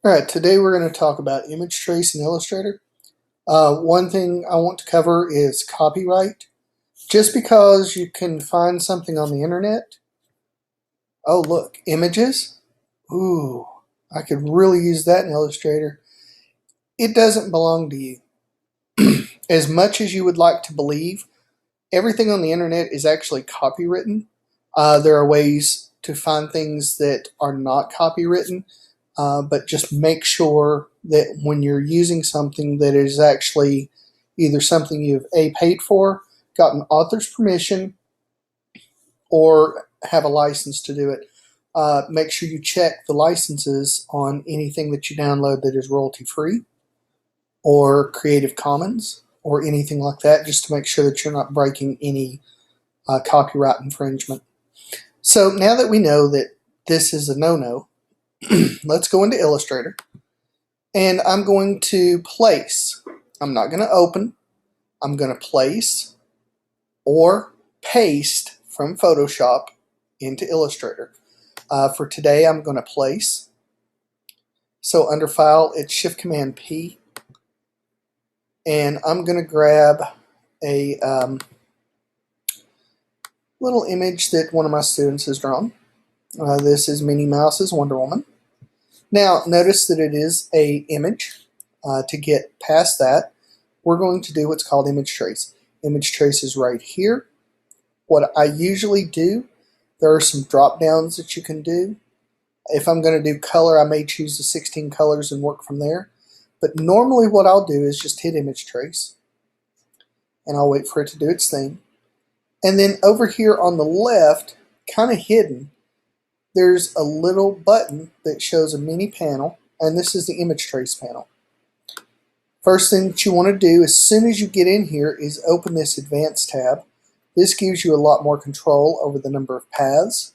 Alright, today we're going to talk about image trace in Illustrator. One thing I want to cover is copyright. Just because you can find something on the internet, oh look, images, ooh, I could really use that in Illustrator. It doesn't belong to you. As much as you would like to believe, everything on the internet is actually copywritten. There are ways to find things that are not copywritten. But just make sure that when you're using something that is actually either something you've paid for, got an author's permission, or have a license to do it. Make sure you check the licenses on anything that you download that is royalty free or Creative Commons or anything like that, just to make sure that you're not breaking any copyright infringement. So now that we know that this is a no-no, let's go into Illustrator, and I'm going to place. I'm not going to open. I'm going to place or paste from Photoshop into Illustrator. For today, I'm going to place. So under File, it's Shift-Command-P, and I'm going to grab a little image that one of my students has drawn. This is Minnie Mouse's Wonder Woman. Now, notice that it is an image. To get past that, we're going to do what's called image trace. Image trace is right here. What I usually do, there are some drop downs that you can do. If I'm going to do color, I may choose the 16 colors and work from there. But normally what I'll do is just hit image trace, and I'll wait for it to do its thing. And then over here on the left, kind of hidden, there's a little button that shows a mini panel, and this is the image trace panel. First thing that you want to do as soon as you get in here is open this advanced tab. This gives you a lot more control over the number of paths.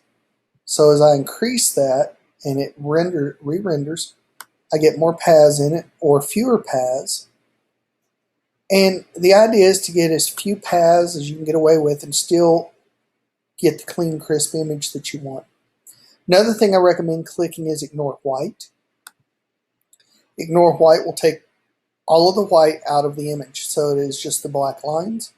So as I increase that and it re-renders, I get more paths in it or fewer paths. And the idea is to get as few paths as you can get away with and still get the clean, crisp image that you want. Another thing I recommend clicking is Ignore White. Ignore White will take all of the white out of the image, so it is just the black lines.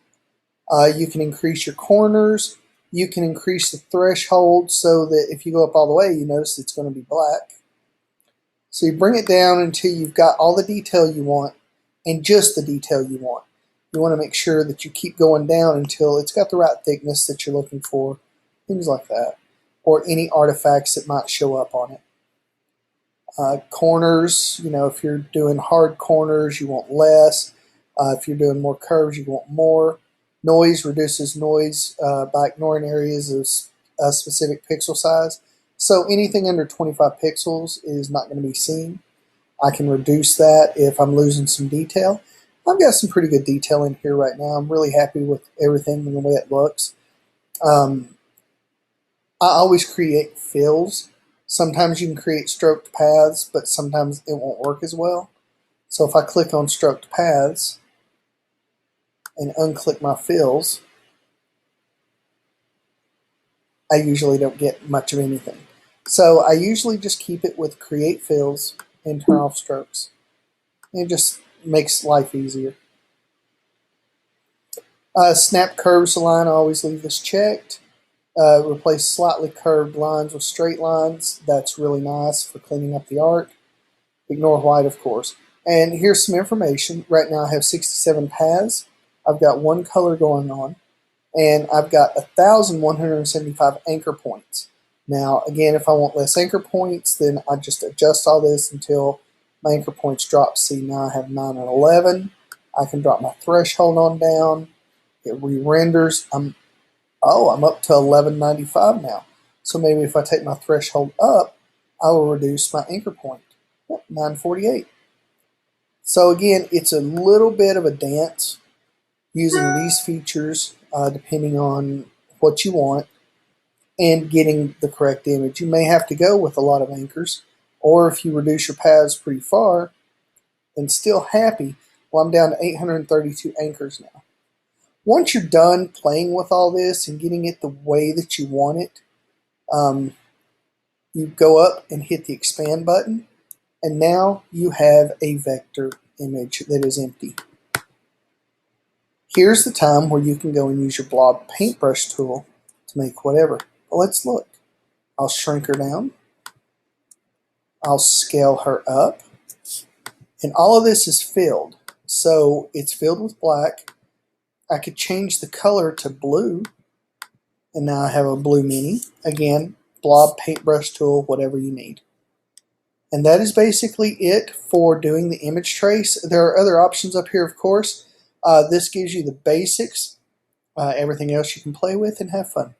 You can increase your corners. You can increase the threshold so that if you go up all the way, you notice it's going to be black. So you bring it down until you've got all the detail you want and just the detail you want. You want to make sure that you keep going down until it's got the right thickness that you're looking for, things like that, or any artifacts that might show up on it. Corners, if you're doing hard corners, you want less. If you're doing more curves, you want more. Noise reduces noise by ignoring areas of a specific pixel size. So anything under 25 pixels is not going to be seen. I can reduce that if I'm losing some detail. I've got some pretty good detail in here right now. I'm really happy with everything and the way it looks. I always create fills. Sometimes you can create stroked paths, but sometimes it won't work as well. So if I click on stroked paths and unclick my fills, I usually don't get much of anything. So I usually just keep it with create fills and turn off strokes. It just makes life easier. Snap curves line, I always leave this checked. Replace slightly curved lines with straight lines. That's really nice for cleaning up the art. Ignore white, of course. And here's some information. Right now I have 67 paths. I've got one color going on, and I've got 1,175 anchor points. Now, again, if I want less anchor points, then I just adjust all this until my anchor points drop. See, now I have 9 and 11. I can drop my threshold on down. It re-renders. I'm up to 1195 now. So maybe if I take my threshold up, I will reduce my anchor point. 948. So again, it's a little bit of a dance using these features depending on what you want and getting the correct image. You may have to go with a lot of anchors, or if you reduce your paths pretty far and still happy, well, I'm down to 832 anchors now. Once you're done playing with all this and getting it the way that you want it, you go up and hit the expand button, And now you have a vector image that is empty. Here's the time where you can go and use your blob paintbrush tool to make whatever. Well, let's look. I'll shrink her down. I'll scale her up. And all of this is filled. So it's filled with black. I could change the color to blue. And now I have a blue mini. Again, blob paintbrush tool, whatever you need. And that is basically it for doing the image trace. There are other options up here, of course. This gives you the basics. Everything else you can play with and have fun.